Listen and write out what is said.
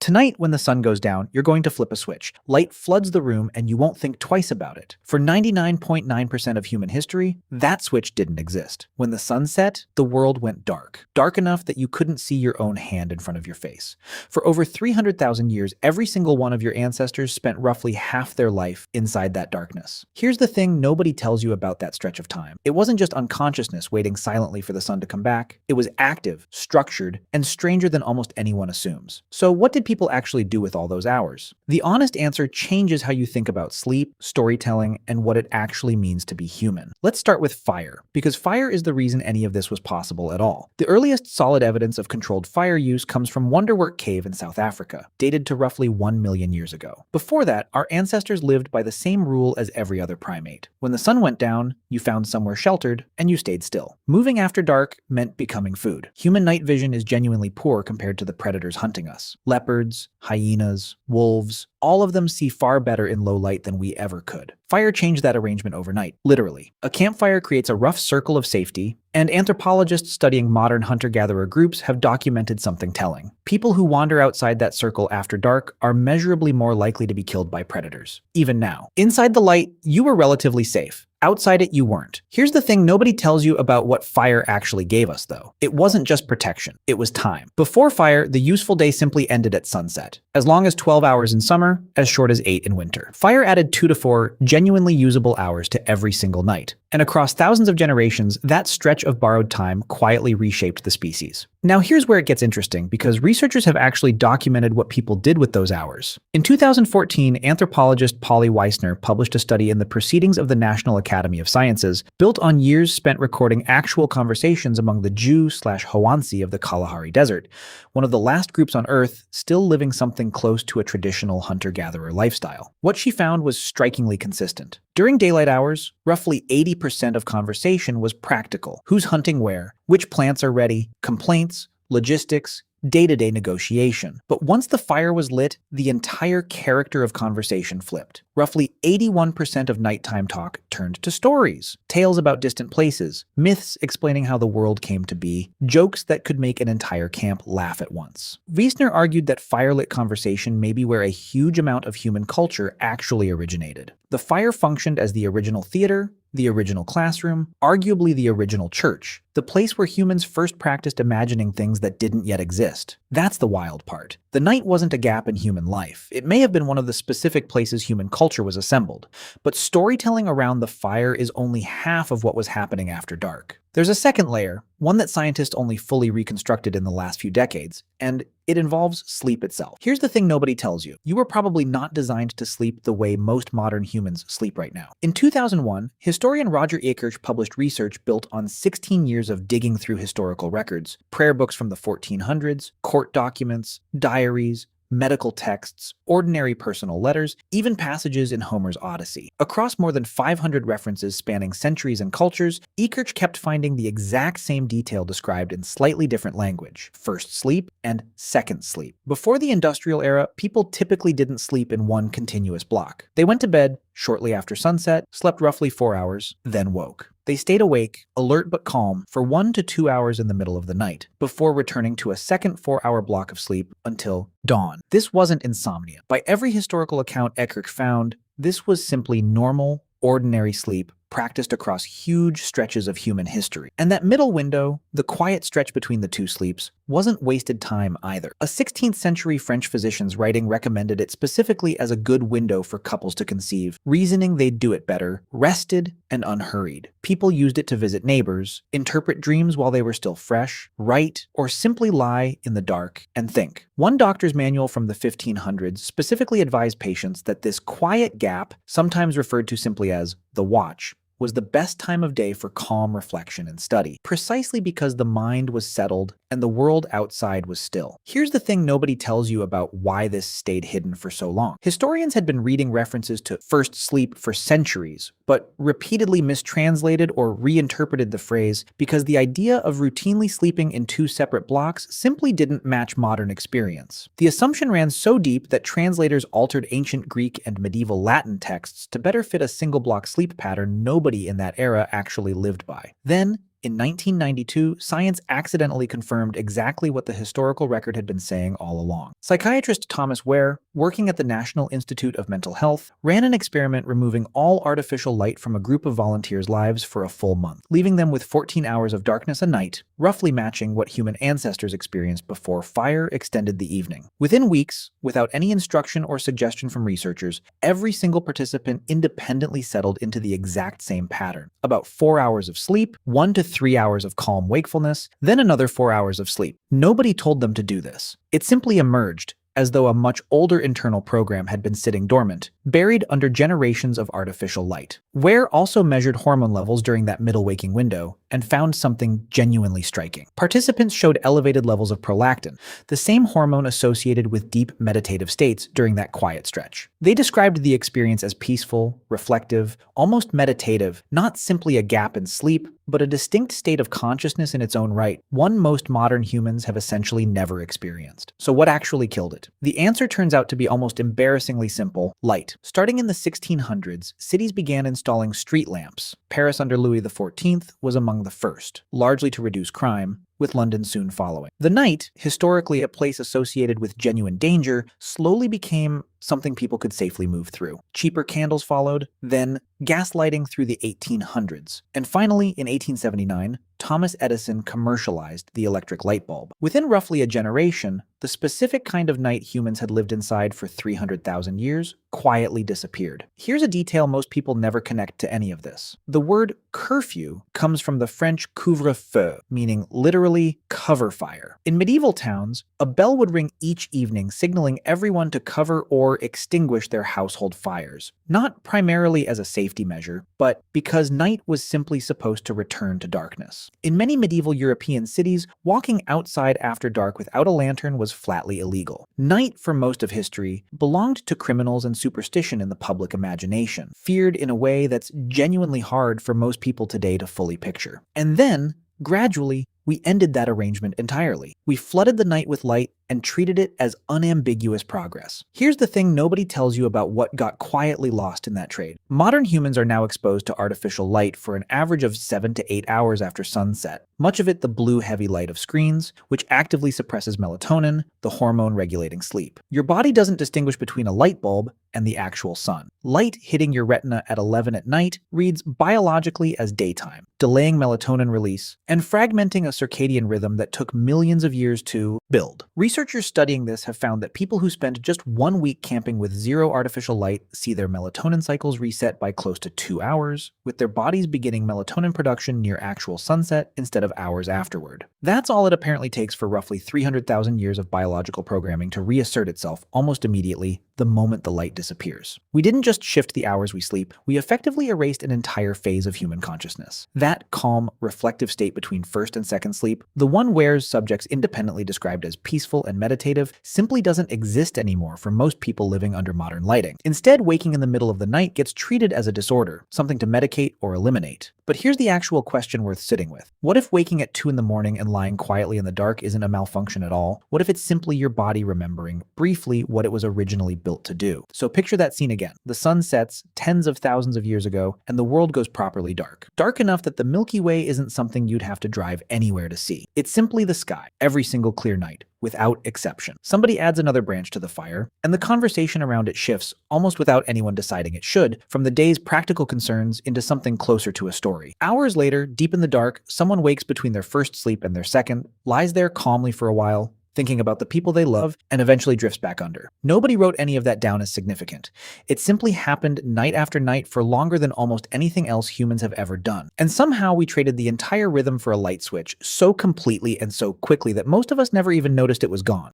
Tonight, when the sun goes down, you're going to flip a switch. Light floods the room and you won't think twice about it. For 99.9% of human history, that switch didn't exist. When the sun set, the world went dark. Dark enough that you couldn't see your own hand in front of your face. For over 300,000 years, every single one of your ancestors spent roughly half their life inside that darkness. Here's the thing nobody tells you about that stretch of time. It wasn't just unconsciousness waiting silently for the sun to come back. It was active, structured, and stranger than almost anyone assumes. So what did people actually do with all those hours? The honest answer changes how you think about sleep, storytelling, and what it actually means to be human. Let's start with fire, because fire is the reason any of this was possible at all. The earliest solid evidence of controlled fire use comes from Wonderwork Cave in South Africa, dated to roughly 1 million years ago. Before that, our ancestors lived by the same rule as every other primate. When the sun went down, you found somewhere sheltered, and you stayed still. Moving after dark meant becoming food. Human night vision is genuinely poor compared to the predators hunting us. Leopards, hyenas, wolves, all of them see far better in low light than we ever could. Fire changed that arrangement overnight, literally. A campfire creates a rough circle of safety, and anthropologists studying modern hunter-gatherer groups have documented something telling. People who wander outside that circle after dark are measurably more likely to be killed by predators, even now. Inside the light, you were relatively safe. Outside it, you weren't. Here's the thing nobody tells you about what fire actually gave us, though. It wasn't just protection, it was time. Before fire, the useful day simply ended at sunset. As long as 12 hours in summer, as short as 8 in winter. Fire added 2 to 4 genuinely usable hours to every single night. And across thousands of generations, that stretch of borrowed time quietly reshaped the species. Now here's where it gets interesting, because researchers have actually documented what people did with those hours. In 2014, anthropologist Polly Wiessner published a study in the Proceedings of the National Academy of Sciences, built on years spent recording actual conversations among the Jew/hoansi of the Kalahari Desert, one of the last groups on Earth still living something close to a traditional hunter-gatherer lifestyle. What she found was strikingly consistent. During daylight hours, roughly 80% of conversation was practical. Who's hunting where? Which plants are ready? Complaints? Logistics? Day-to-day negotiation. But once the fire was lit, the entire character of conversation flipped. Roughly 81% of nighttime talk turned to stories, tales about distant places, myths explaining how the world came to be, jokes that could make an entire camp laugh at once. Wiessner argued that firelit conversation may be where a huge amount of human culture actually originated. The fire functioned as the original theater, the original classroom, arguably the original church, the place where humans first practiced imagining things that didn't yet exist. That's the wild part. The night wasn't a gap in human life. It may have been one of the specific places human culture was assembled, but storytelling around the fire is only half of what was happening after dark. There's a second layer, one that scientists only fully reconstructed in the last few decades, and it involves sleep itself. Here's the thing nobody tells you. You were probably not designed to sleep the way most modern humans sleep right now. In 2001, historian Roger Ekirch published research built on 16 years of digging through historical records, prayer books from the 1400s, court documents, diaries, medical texts, ordinary personal letters, even passages in Homer's Odyssey. Across more than 500 references spanning centuries and cultures, Ekirch kept finding the exact same detail described in slightly different language: first sleep and second sleep. Before the industrial era, people typically didn't sleep in one continuous block. They went to bed shortly after sunset, slept roughly 4 hours, then woke. They stayed awake, alert but calm, for 1 to 2 hours in the middle of the night, before returning to a second 4-hour block of sleep until dawn. This wasn't insomnia. By every historical account Ekirch found, this was simply normal, ordinary sleep practiced across huge stretches of human history. And that middle window, the quiet stretch between the two sleeps, wasn't wasted time either. A 16th century French physician's writing recommended it specifically as a good window for couples to conceive, reasoning they'd do it better, rested and unhurried. People used it to visit neighbors, interpret dreams while they were still fresh, write, or simply lie in the dark and think. One doctor's manual from the 1500s specifically advised patients that this quiet gap, sometimes referred to simply as the watch, was the best time of day for calm reflection and study, precisely because the mind was settled and the world outside was still. Here's the thing nobody tells you about why this stayed hidden for so long. Historians had been reading references to first sleep for centuries, but repeatedly mistranslated or reinterpreted the phrase because the idea of routinely sleeping in 2 separate blocks simply didn't match modern experience. The assumption ran so deep that translators altered ancient Greek and medieval Latin texts to better fit a single block sleep pattern nobody in that era actually lived by. Then, In 1992, science accidentally confirmed exactly what the historical record had been saying all along. Psychiatrist Thomas Wehr, working at the National Institute of Mental Health, ran an experiment removing all artificial light from a group of volunteers' lives for a full month, leaving them with 14 hours of darkness a night, roughly matching what human ancestors experienced before fire extended the evening. Within weeks, without any instruction or suggestion from researchers, every single participant independently settled into the exact same pattern. About 4 hours of sleep, 1 to 3 hours of calm wakefulness, then another 4 hours of sleep. Nobody told them to do this. It simply emerged, as though a much older internal program had been sitting dormant, buried under generations of artificial light. Wehr also measured hormone levels during that middle waking window and found something genuinely striking. Participants showed elevated levels of prolactin, the same hormone associated with deep meditative states during that quiet stretch. They described the experience as peaceful, reflective, almost meditative, not simply a gap in sleep, but a distinct state of consciousness in its own right, one most modern humans have essentially never experienced. So what actually killed it? The answer turns out to be almost embarrassingly simple: light. Starting in the 1600s, cities began installing street lamps. Paris under Louis XIV was among the first, largely to reduce crime, with London soon following. The night, historically a place associated with genuine danger, slowly became something people could safely move through. Cheaper candles followed, then gaslighting through the 1800s. And finally, in 1879, Thomas Edison commercialized the electric light bulb. Within roughly a generation, the specific kind of night humans had lived inside for 300,000 years quietly disappeared. Here's a detail most people never connect to any of this. The word curfew comes from the French couvre-feu, meaning literally cover fire. In medieval towns, a bell would ring each evening signaling everyone to cover or extinguish their household fires, not primarily as a safety measure, but because night was simply supposed to return to darkness. In many medieval European cities, walking outside after dark without a lantern was flatly illegal. Night, for most of history, belonged to criminals and superstition in the public imagination, feared in a way that's genuinely hard for most people today to fully picture. And then, gradually, we ended that arrangement entirely. We flooded the night with light and treated it as unambiguous progress. Here's the thing nobody tells you about what got quietly lost in that trade. Modern humans are now exposed to artificial light for an average of 7 to 8 hours after sunset, much of it the blue heavy light of screens, which actively suppresses melatonin, the hormone regulating sleep. Your body doesn't distinguish between a light bulb and the actual sun. Light hitting your retina at 11 at night reads biologically as daytime, delaying melatonin release and fragmenting a circadian rhythm that took millions of years to build. Researchers studying this have found that people who spend just 1 week camping with zero artificial light see their melatonin cycles reset by close to 2 hours, with their bodies beginning melatonin production near actual sunset instead of hours afterward. That's all it apparently takes for roughly 300,000 years of biological programming to reassert itself almost immediately the moment the light disappears. We didn't just shift the hours we sleep, we effectively erased an entire phase of human consciousness. That calm, reflective state between first and second sleep, the one Wehr's subjects independently described as peaceful and meditative, simply doesn't exist anymore for most people living under modern lighting. Instead, waking in the middle of the night gets treated as a disorder, something to medicate or eliminate. But here's the actual question worth sitting with. What if waking at 2 in the morning and lying quietly in the dark isn't a malfunction at all? What if it's simply your body remembering, briefly, what it was originally built to do? So picture that scene again. The sun sets tens of thousands of years ago, and the world goes properly dark. Dark enough that the Milky Way isn't something you'd have to drive anywhere to see. It's simply the sky, every single clear night, without exception. Somebody adds another branch to the fire, and the conversation around it shifts, almost without anyone deciding it should, from the day's practical concerns into something closer to a story. Hours later, deep in the dark, someone wakes between their first sleep and their second, lies there calmly for a while, thinking about the people they love, and eventually drifts back under. Nobody wrote any of that down as significant. It simply happened night after night for longer than almost anything else humans have ever done. And somehow we traded the entire rhythm for a light switch so completely and so quickly that most of us never even noticed it was gone.